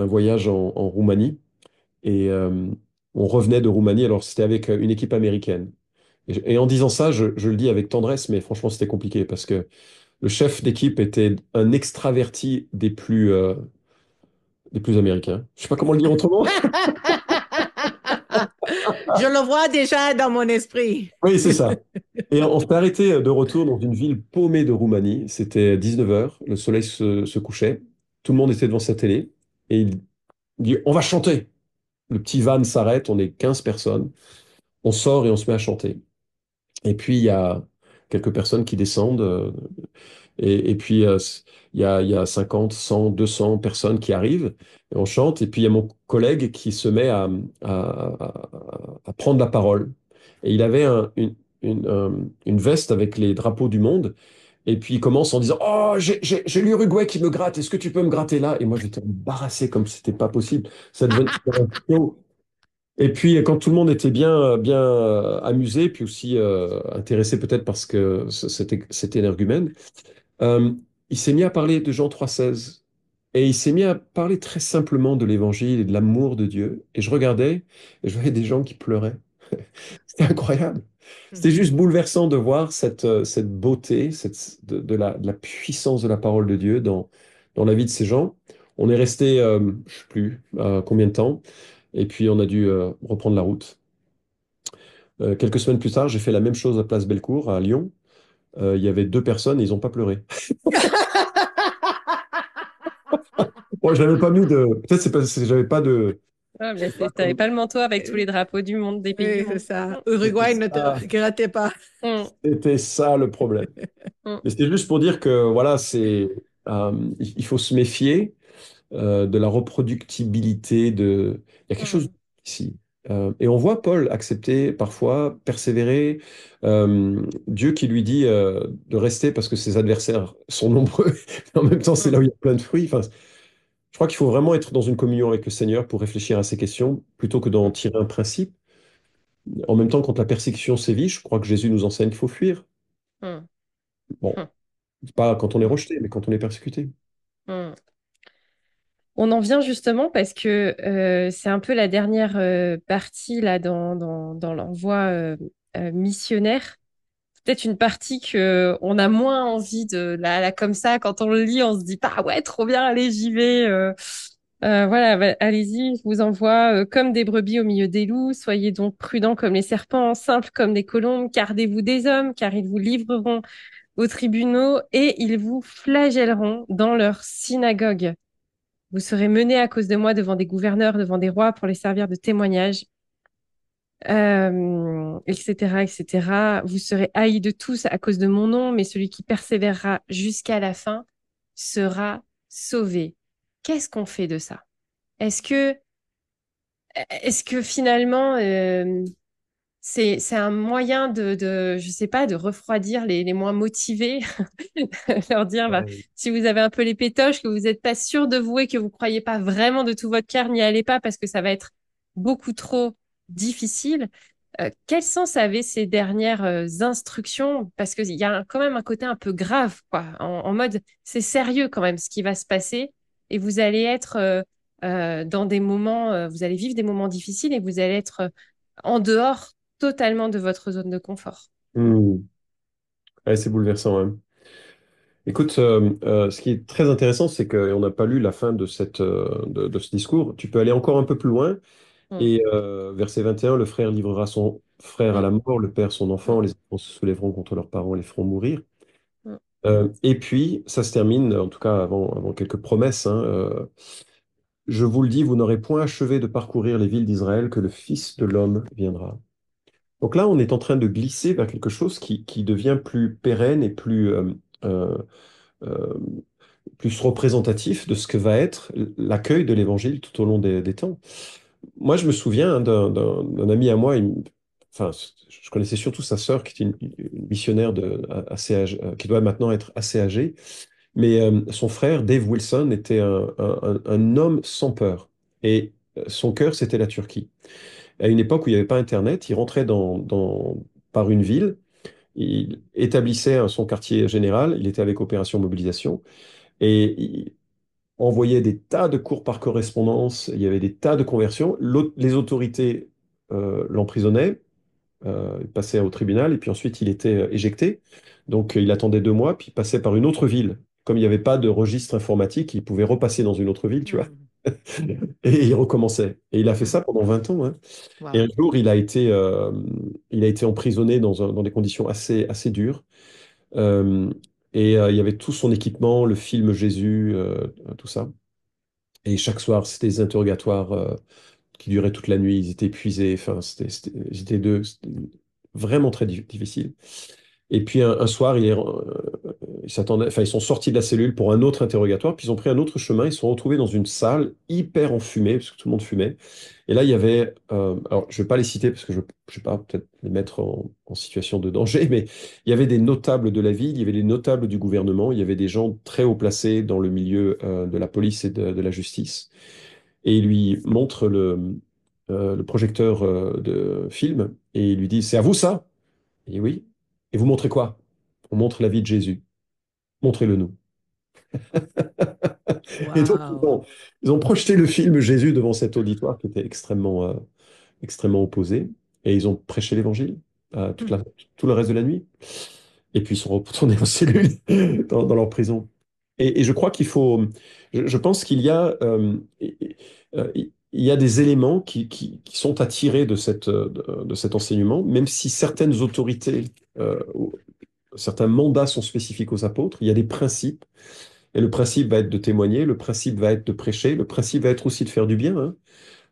voyage en Roumanie, et on revenait de Roumanie, alors c'était avec une équipe américaine. Et en disant ça, je le dis avec tendresse, mais franchement, c'était compliqué, parce que le chef d'équipe était un extraverti des plus américains. Je sais pas comment le dire autrement. Je le vois déjà dans mon esprit. Oui, c'est ça. Et on s'est arrêté de retour dans une ville paumée de Roumanie. C'était 19 heures, le soleil se couchait, tout le monde était devant sa télé, et il dit, on va chanter. Le petit van s'arrête, on est 15 personnes, on sort et on se met à chanter. Et puis il y a quelques personnes qui descendent, et puis il y a 50, 100, 200 personnes qui arrivent, et on chante, et puis il y a mon collègue qui se met à prendre la parole. Et il avait une veste avec les drapeaux du monde. Et puis il commence en disant, oh, j'ai l'Uruguay qui me gratte, est-ce que tu peux me gratter là? Et moi j'étais embarrassé comme si c'était pas possible. Ça devenait un show. Et puis quand tout le monde était bien amusé, puis aussi intéressé peut-être parce que c'était énergumène, euh, il s'est mis à parler de Jean 3,16. Et il s'est mis à parler très simplement de l'évangile et de l'amour de Dieu. Et je regardais et je voyais des gens qui pleuraient. C'était incroyable. C'était Mm. juste bouleversant de voir cette beauté, de la puissance de la parole de Dieu dans la vie de ces gens. On est resté, je ne sais plus combien de temps, et puis on a dû reprendre la route. Quelques semaines plus tard, j'ai fait la même chose à Place Bellecour, à Lyon. Il y avait deux personnes et ils n'ont pas pleuré. Moi, je n'avais pas mis de. Peut-être c'est parce que j'avais pas de. Ah, mais t'avais pas le manteau avec tous les drapeaux du monde, des pays du Oui, c'est monde. ça. C'était Uruguay, ne te ça, grattez pas. Mm, c'était ça le problème. mm, Mais c'était juste pour dire que voilà, il faut se méfier de la reproductibilité de. Il y a quelque chose mm, ici. Et on voit Paul accepter parfois, persévérer. Dieu qui lui dit de rester parce que ses adversaires sont nombreux. En même temps, c'est là où il y a plein de fruits. Enfin, je crois qu'il faut vraiment être dans une communion avec le Seigneur pour réfléchir à ces questions plutôt que d'en mm, tirer un principe. En même temps, quand la persécution sévit, je crois que Jésus nous enseigne qu'il faut fuir. mm, Bon, mm, c'est pas quand on est mm, rejeté, mais quand on est persécuté. mm. On en vient justement parce que c'est un peu la dernière partie là dans l'envoi missionnaire. Peut-être une partie que on a moins envie de là comme ça quand on le lit, on se dit pas ouais trop bien, allez j'y vais. Voilà, allez-y, je vous envoie comme des brebis au milieu des loups. Soyez donc prudents comme les serpents, simples comme des colombes. Gardez-vous des hommes, car ils vous livreront aux tribunaux et ils vous flagelleront dans leurs synagogues. Vous serez menés à cause de moi devant des gouverneurs, devant des rois pour les servir de témoignage, etc., etc. Vous serez haïs de tous à cause de mon nom, mais celui qui persévérera jusqu'à la fin sera sauvé. Qu'est-ce qu'on fait de ça? Est-ce que, est-ce que finalement, c'est un moyen je sais pas, de refroidir les moins motivés, leur dire, bah, Ouais. si vous avez un peu les pétoches, que vous n'êtes pas sûr de vous et que vous croyez pas vraiment de tout votre cœur, n'y allez pas parce que ça va être beaucoup trop difficile. Quel sens avaient ces dernières instructions? Parce qu'il y a quand même un côté un peu grave, quoi, en mode, c'est sérieux quand même ce qui va se passer et vous allez être dans des moments, vous allez vivre des moments difficiles et vous allez être en dehors totalement de votre zone de confort. Hmm. Ouais, c'est bouleversant, hein. Écoute, ce qui est très intéressant, c'est qu'on n'a pas lu la fin de ce discours. Tu peux aller encore un peu plus loin. Mm, Et verset 21, le frère livrera son frère à mm, la mort, le père son mm, enfant, les enfants se soulèveront contre leurs parents, les feront mourir. mm, Et puis, ça se termine, en tout cas avant quelques promesses, hein, je vous le dis, vous n'aurez point achevé de parcourir les villes d'Israël que le Fils de l'homme viendra. Donc là, on est en train de glisser vers quelque chose qui devient plus pérenne et euh, euh, plus représentatif de ce que va être l'accueil de l'Évangile tout au long des temps. Moi, je me souviens hein, d'un ami à moi, enfin, je connaissais surtout sa sœur, qui était une missionnaire assez qui doit maintenant être assez âgée, mais son frère, Dave Wilson, était un homme sans peur. Et son cœur, c'était la Turquie. À une époque où il n'y avait pas Internet, il rentrait par une ville, il établissait son quartier général, il était avec Opération Mobilisation, et envoyait des tas de cours par correspondance, il y avait des tas de conversions. Les autorités l'emprisonnaient, il passait au tribunal, et puis ensuite il était éjecté. Donc il attendait 2 mois, puis il passait par une autre ville. Comme il n'y avait pas de registre informatique, il pouvait repasser dans une autre ville, tu vois, Mm, et il recommençait. Et il a fait mm. ça pendant 20 ans, hein. Et un Wow. jour, il a été emprisonné dans des conditions assez dures. Euh, et il y avait tout son équipement, le film Jésus, tout ça. Et chaque soir, c'était des interrogatoires qui duraient toute la nuit. Ils étaient épuisés. Enfin, ils étaient deux. C'était vraiment très difficile. Et puis un soir, ils s'attendaient, enfin, ils sont sortis de la cellule pour un autre interrogatoire. Puis ils ont pris un autre chemin. Ils se sont retrouvés dans une salle hyper enfumée parce que tout le monde fumait. Et là, il y avait, alors je vais pas les citer parce que je ne vais pas peut-être les mettre en situation de danger, mais il y avait des notables de la ville, il y avait des notables du gouvernement, il y avait des gens très haut placés dans le milieu de la police et de la justice. Et il lui montre le projecteur de film et il lui dit, c'est à vous ça? Il dit oui. Et vous montrez quoi? On montre la vie de Jésus. Montrez-le nous. Et donc, Wow. ils ont projeté le film Jésus devant cet auditoire qui était extrêmement opposé. Et ils ont prêché l'évangile Mm, tout le reste de la nuit. Et puis ils sont retournés en cellule dans leur prison. Et je crois qu'il faut, je pense qu'il y a, il y a des éléments qui sont à tirer de cet enseignement, même si certaines autorités, ou certains mandats sont spécifiques aux apôtres, il y a des principes. Et le principe va être de témoigner, le principe va être de prêcher, le principe va être aussi de faire du bien, hein.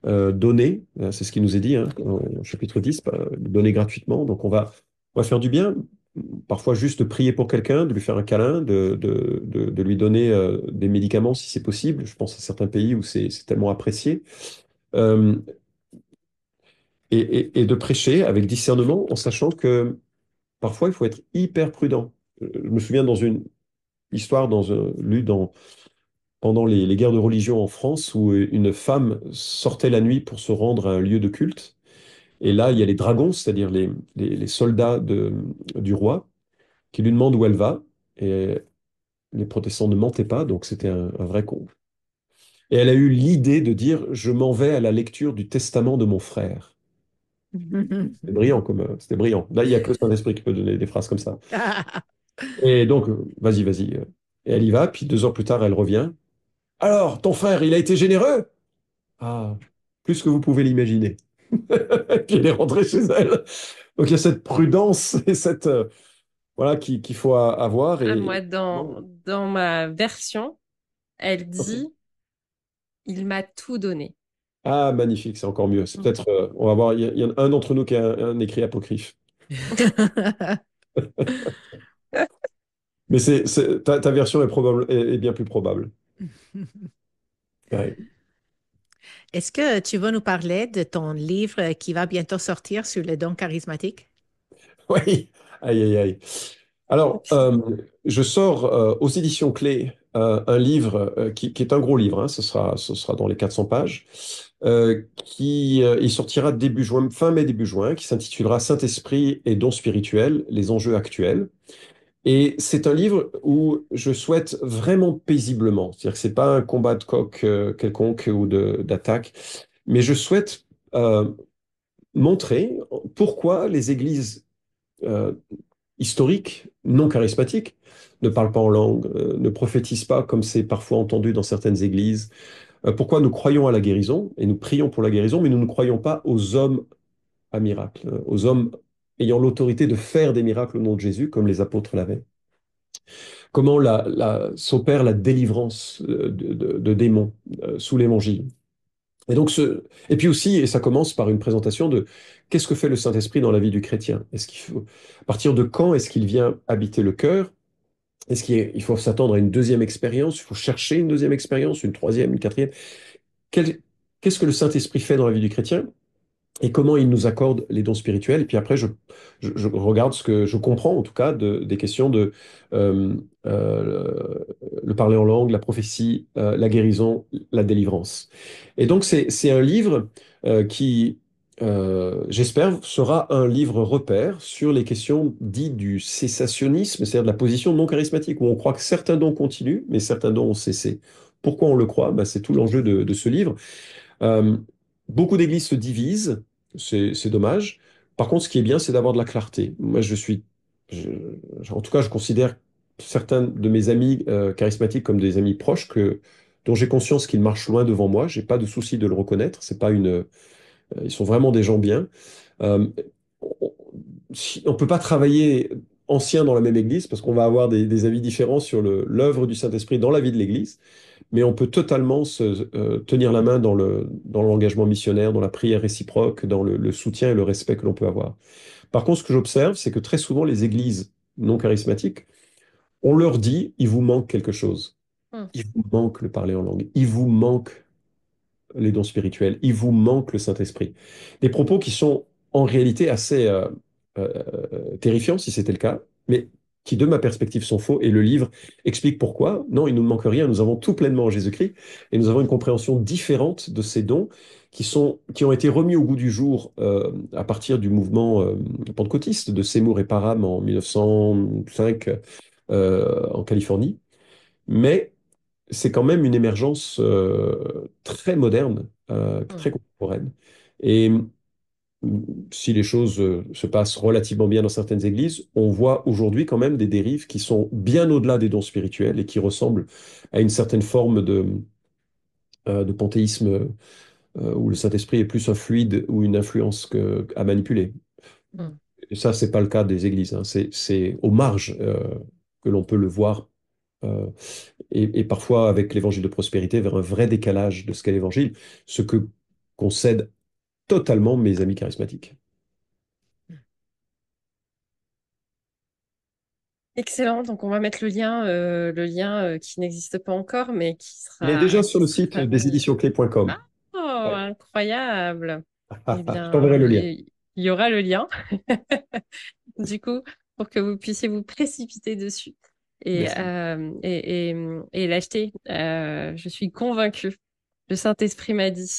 donner, c'est ce qui nous est dit hein, au chapitre 10, donner gratuitement. Donc on va faire du bien, parfois juste prier pour quelqu'un, de lui faire un câlin, de lui donner des médicaments si c'est possible. Je pense à certains pays où c'est tellement apprécié. Euh, et de prêcher avec discernement en sachant que parfois il faut être hyper prudent. Je me souviens dans une histoire lue pendant les guerres de religion en France où une femme sortait la nuit pour se rendre à un lieu de culte. Et là, il y a les dragons, c'est-à-dire les soldats du roi, qui lui demandent où elle va. Et les protestants ne mentaient pas, donc c'était un vrai con. Et elle a eu l'idée de dire, je m'en vais à la lecture du testament de mon frère. C'était brillant, c'était brillant. Là, il n'y a que le Saint-Esprit qui peut donner des phrases comme ça. Et donc, vas-y, vas-y. Et elle y va, puis 2 heures plus tard, elle revient. Alors, ton frère, il a été généreux? Ah, plus que vous pouvez l'imaginer. Et puis elle est rentrée chez elle. Donc il y a cette prudence et cette voilà qu'il faut avoir Ah, et moi, dans ma version, elle ok. dit, il m'a tout donné. Ah magnifique, c'est encore mieux. C'est peut-être on va voir. Il y en a un d'entre nous qui a un écrit apocryphe. Mais ta version est probable est bien plus probable. Ouais. Est-ce que tu vas nous parler de ton livre qui va bientôt sortir sur le don charismatique? Oui. Aïe aïe aïe. Alors je sors aux éditions Clés un livre qui est un gros livre. Hein, ce sera dans les 400 pages. Il sortira début juin, fin mai, début juin, qui s'intitulera Saint-Esprit et dons spirituels, les enjeux actuels. Et c'est un livre où je souhaite vraiment paisiblement, c'est-à-dire que c'est pas un combat de coq quelconque ou d'attaque, mais je souhaite montrer pourquoi les églises euh, historiques, non charismatiques, ne parlent pas en langue, ne prophétisent pas comme c'est parfois entendu dans certaines églises, pourquoi nous croyons à la guérison et nous prions pour la guérison, mais nous ne croyons pas aux hommes à miracle, aux hommes ayant l'autorité de faire des miracles au nom de Jésus, comme les apôtres l'avaient. Comment s'opère la délivrance de démons sous l'Évangile. Et donc et puis aussi, et ça commence par une présentation de qu'est-ce que fait le Saint-Esprit dans la vie du chrétien. À partir de quand est-ce qu'il vient habiter le cœur? Il faut s'attendre à une deuxième expérience? Il faut chercher une deuxième expérience, une troisième, une quatrième? Quel- Qu'est-ce que le Saint-Esprit fait dans la vie du chrétien? Et comment il nous accorde les dons spirituels. Et puis après, je regarde ce que je comprends, en tout cas, des questions de euh, euh, le parler en langue, la prophétie, la guérison, la délivrance. Et donc, c'est un livre qui, j'espère, sera un livre repère sur les questions dites du cessationnisme, c'est-à-dire de la position non charismatique, où on croit que certains dons continuent, mais certains dons ont cessé. Pourquoi on le croit? Ben, c'est tout l'enjeu de ce livre. Euh, Beaucoup d'églises se divisent, c'est dommage. Par contre, ce qui est bien, c'est d'avoir de la clarté. Moi, en tout cas, je considère certains de mes amis charismatiques comme des amis proches dont j'ai conscience qu'ils marchent loin devant moi. J'ai pas de souci de le reconnaître. C'est pas ils sont vraiment des gens bien. Euh, on ne peut pas travailler anciens dans la même église parce qu'on va avoir des avis différents sur l'œuvre du Saint-Esprit dans la vie de l'église mais on peut totalement se tenir la main dans l'engagement missionnaire, dans la prière réciproque, dans le soutien et le respect que l'on peut avoir. Par contre, ce que j'observe, c'est que très souvent, les églises non charismatiques, on leur dit, il vous manque quelque chose. Hmm. Il vous manque le parler en langue. Il vous manque les dons spirituels. Il vous manque le Saint-Esprit. Des propos qui sont en réalité assez terrifiants, si c'était le cas, mais qui, de ma perspective, sont faux. Et le livre explique pourquoi. Non, il ne nous manque rien. Nous avons tout pleinement en Jésus-Christ. Et nous avons une compréhension différente de ces dons qui ont été remis au goût du jour à partir du mouvement pentecôtiste de Seymour et Parham en 1905 en Californie. Mais c'est quand même une émergence très moderne, Hmm. très contemporaine. Et si les choses se passent relativement bien dans certaines églises, on voit aujourd'hui quand même des dérives qui sont bien au-delà des dons spirituels et qui ressemblent à une certaine forme de panthéisme où le Saint-Esprit est plus un fluide ou une influence à manipuler. Hmm. Et ça, c'est pas le cas des églises. Hein. C'est aux marges que l'on peut le voir euh, et parfois avec l'évangile de prospérité vers un vrai décalage de ce qu'est l'évangile, ce que concède totalement mes amis charismatiques. Excellent. Donc, on va mettre le lien qui n'existe pas encore, mais Il est déjà sur qui le site sera. des éditions-clés.com. Oh, Ouais. incroyable. Eh Je t'enverrai bien, le lien. il y aura le lien, du coup, pour que vous puissiez vous précipiter dessus et, Merci. euh, et, et, et l'acheter. Je suis convaincue. Le Saint-Esprit m'a dit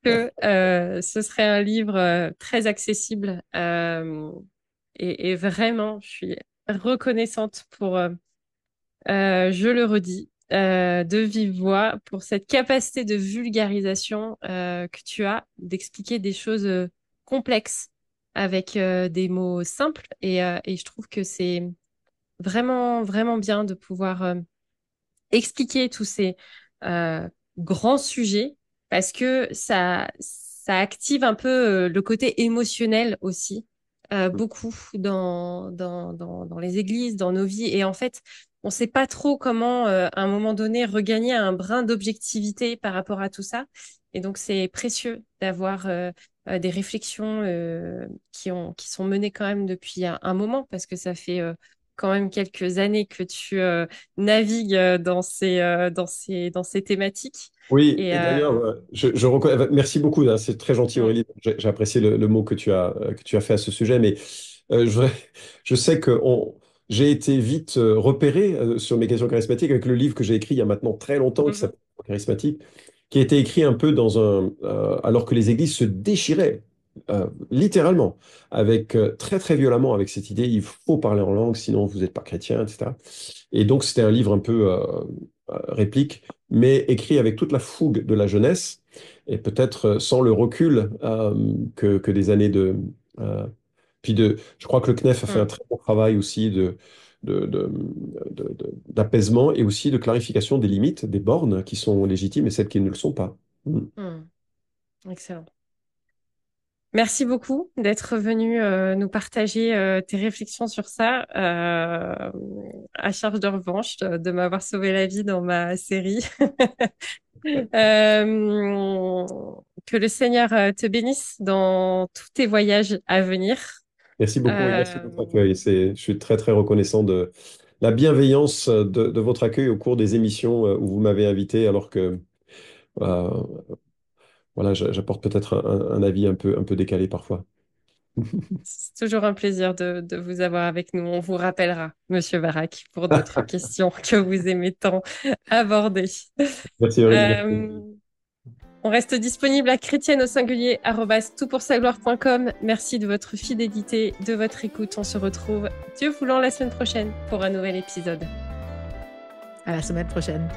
que ce serait un livre très accessible et vraiment, je suis reconnaissante pour, je le redis, de vive voix, pour cette capacité de vulgarisation que tu as, d'expliquer des choses complexes avec des mots simples. Et je trouve que c'est vraiment, vraiment bien de pouvoir expliquer tous ces euh, grands sujets parce que ça active un peu le côté émotionnel aussi, beaucoup dans les églises, dans nos vies. Et en fait, on ne sait pas trop comment, à un moment donné, regagner un brin d'objectivité par rapport à tout ça. Et donc, c'est précieux d'avoir des réflexions qui sont menées quand même depuis un moment parce que ça fait quand même quelques années que tu navigue dans ces thématiques. Oui, Et et d'ailleurs, je reconnais, merci beaucoup, hein, c'est très gentil mm, Aurélie, j'ai apprécié le mot que tu as fait à ce sujet, mais je, je sais que j'ai été vite repéré sur mes questions charismatiques avec le livre que j'ai écrit il y a maintenant très longtemps qui mhm, s'appelle Charismatique, qui a été écrit un peu alors que les églises se déchiraient, littéralement, avec très très violemment avec cette idée, il faut parler en langue, sinon vous n'êtes pas chrétien, etc. Et donc c'était un livre un peu réplique, mais écrit avec toute la fougue de la jeunesse et peut-être sans le recul que des années euh, je crois que le CNEF a fait un mm, très bon travail aussi de, de- d'apaisement et aussi de clarification des limites, des bornes qui sont légitimes et celles qui ne le sont pas. Mm. mm. Excellent. Merci beaucoup d'être venu nous partager tes réflexions sur ça. À charge de revanche, de m'avoir sauvé la vie dans ma série. Euh, que le Seigneur te bénisse dans tous tes voyages à venir. Merci beaucoup et merci de Euh, votre accueil. Je suis très très reconnaissant de la bienveillance de votre accueil au cours des émissions où vous m'avez invité alors que euh, voilà, j'apporte peut-être un avis un peu décalé parfois. C'est toujours un plaisir de vous avoir avec nous. On vous rappellera, Monsieur Barak, pour d'autres questions que vous aimez tant aborder. Merci Aurélie, Euh, merci. on reste disponible à chrétienne au singulier @toutpoursagloire.com. Merci de votre fidélité, de votre écoute. On se retrouve, Dieu voulant, la semaine prochaine pour un nouvel épisode. À la semaine prochaine.